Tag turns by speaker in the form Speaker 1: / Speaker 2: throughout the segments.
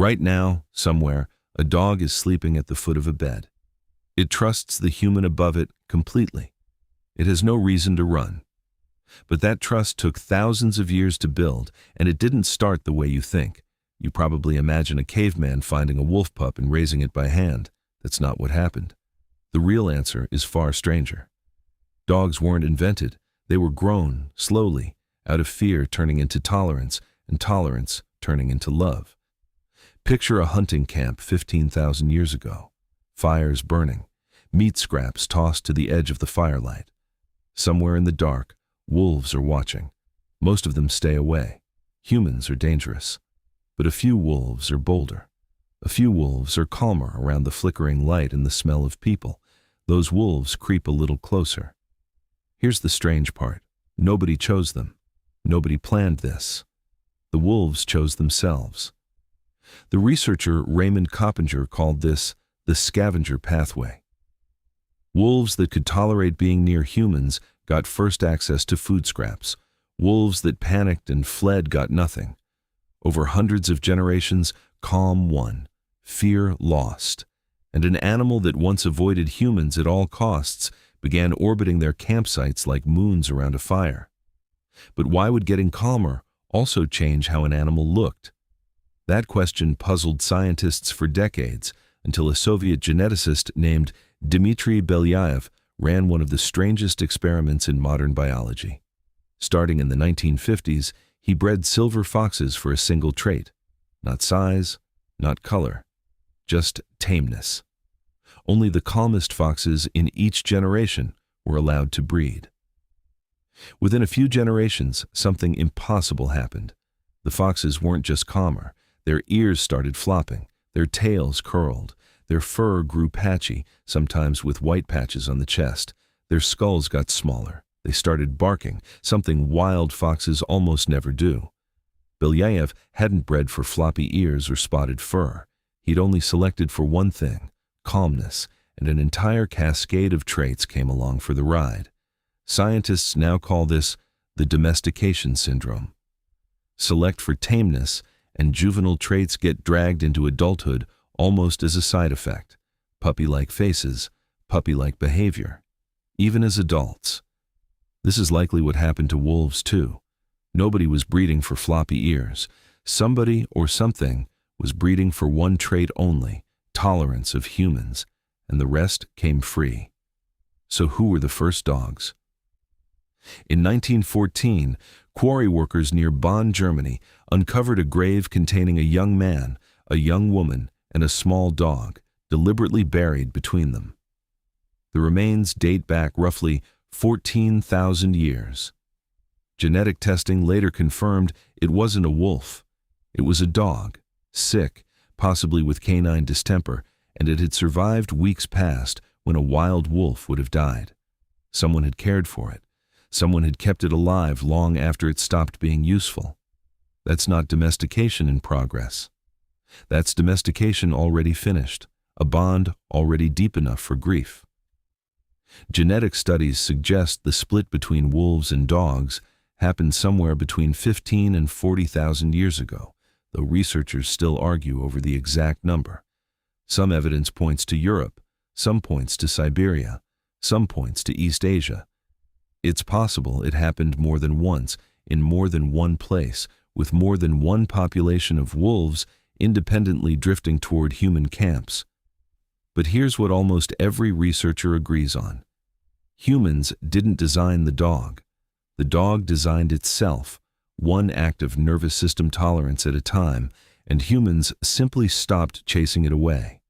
Speaker 1: Right now, somewhere, a dog is sleeping at the foot of a bed. It trusts the human above it completely. It has no reason to run. But that trust took thousands of years to build, and it didn't start the way you think. You probably imagine a caveman finding a wolf pup and raising it by hand. That's not what happened. The real answer is far stranger. Dogs weren't invented. They were grown, slowly, out of fear turning into tolerance, and tolerance turning into love. Picture a hunting camp 15,000 years ago. Fires burning, meat scraps tossed to the edge of the firelight. Somewhere in the dark, wolves are watching. Most of them stay away. Humans are dangerous. But a few wolves are bolder. A few wolves are calmer around the flickering light and the smell of people. Those wolves creep a little closer. Here's the strange part. Nobody chose them. Nobody planned this. The wolves chose themselves. The researcher Raymond Coppinger called this the scavenger pathway. Wolves that could tolerate being near humans got first access to food scraps. Wolves that panicked and fled got nothing. Over hundreds of generations, calm won, fear lost, and an animal that once avoided humans at all costs began orbiting their campsites like moons around a fire. But why would getting calmer also change how an animal looked? That question puzzled scientists for decades until a Soviet geneticist named Dmitry Belyaev ran one of the strangest experiments in modern biology. Starting in the 1950s, he bred silver foxes for a single trait. Not size, not color, just tameness. Only the calmest foxes in each generation were allowed to breed. Within a few generations, something impossible happened. The foxes weren't just calmer. Their ears started flopping, their tails curled, their fur grew patchy, sometimes with white patches on the chest. Their skulls got smaller. They started barking, something wild foxes almost never do. Belyaev hadn't bred for floppy ears or spotted fur. He'd only selected for one thing, calmness, and an entire cascade of traits came along for the ride. Scientists now call this the domestication syndrome. Select for tameness, and juvenile traits get dragged into adulthood almost as a side effect. Puppy-like faces, puppy-like behavior. Even as adults. This is likely what happened to wolves too. Nobody was breeding for floppy ears. Somebody or something was breeding for one trait only, tolerance of humans, and the rest came free. So who were the first dogs? In 1914, quarry workers near Bonn, Germany, uncovered a grave containing a young man, a young woman, and a small dog, deliberately buried between them. The remains date back roughly 14,000 years. Genetic testing later confirmed it wasn't a wolf. It was a dog, sick, possibly with canine distemper, and it had survived weeks past when a wild wolf would have died. Someone had cared for it. Someone had kept it alive long after it stopped being useful. That's not domestication in progress. That's domestication already finished, a bond already deep enough for grief. Genetic studies suggest the split between wolves and dogs happened somewhere between 15 and 40,000 years ago, though researchers still argue over the exact number. Some evidence points to Europe, some points to Siberia, some points to East Asia. It's possible it happened more than once, in more than one place, with more than one population of wolves independently drifting toward human camps. But here's what almost every researcher agrees on. Humans didn't design the dog. The dog designed itself, one act of nervous system tolerance at a time, and humans simply stopped chasing it away.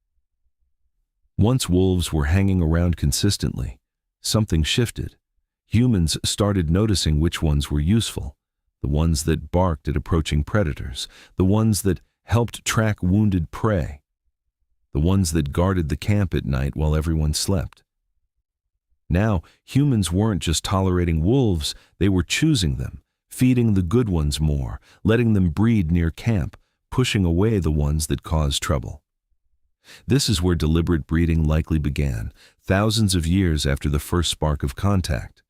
Speaker 1: Once wolves were hanging around consistently, something shifted. Humans started noticing which ones were useful, the ones that barked at approaching predators, the ones that helped track wounded prey, the ones that guarded the camp at night while everyone slept. Now, humans weren't just tolerating wolves, they were choosing them, feeding the good ones more, letting them breed near camp, pushing away the ones that caused trouble. This is where deliberate breeding likely began, thousands of years after the first spark of contact.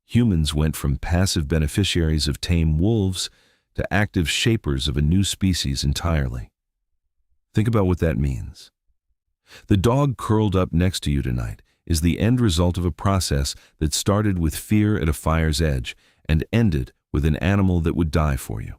Speaker 1: Humans went from passive beneficiaries of tame wolves to active shapers of a new species entirely. Think about what that means. The dog curled up next to you tonight is the end result of a process that started with fear at a fire's edge and ended with an animal that would die for you.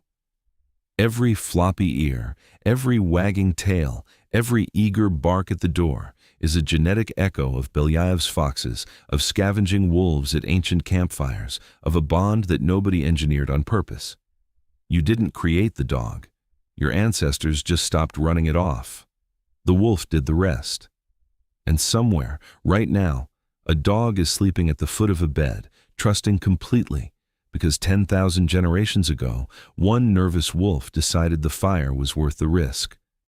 Speaker 1: Every floppy ear, every wagging tail, every eager bark at the door is a genetic echo of Belyaev's foxes, of scavenging wolves at ancient campfires, of a bond that nobody engineered on purpose. You didn't create the dog. Your ancestors just stopped running it off. The wolf did the rest. And somewhere, right now, a dog is sleeping at the foot of a bed, trusting completely, because 10,000 generations ago, one nervous wolf decided the fire was worth the risk.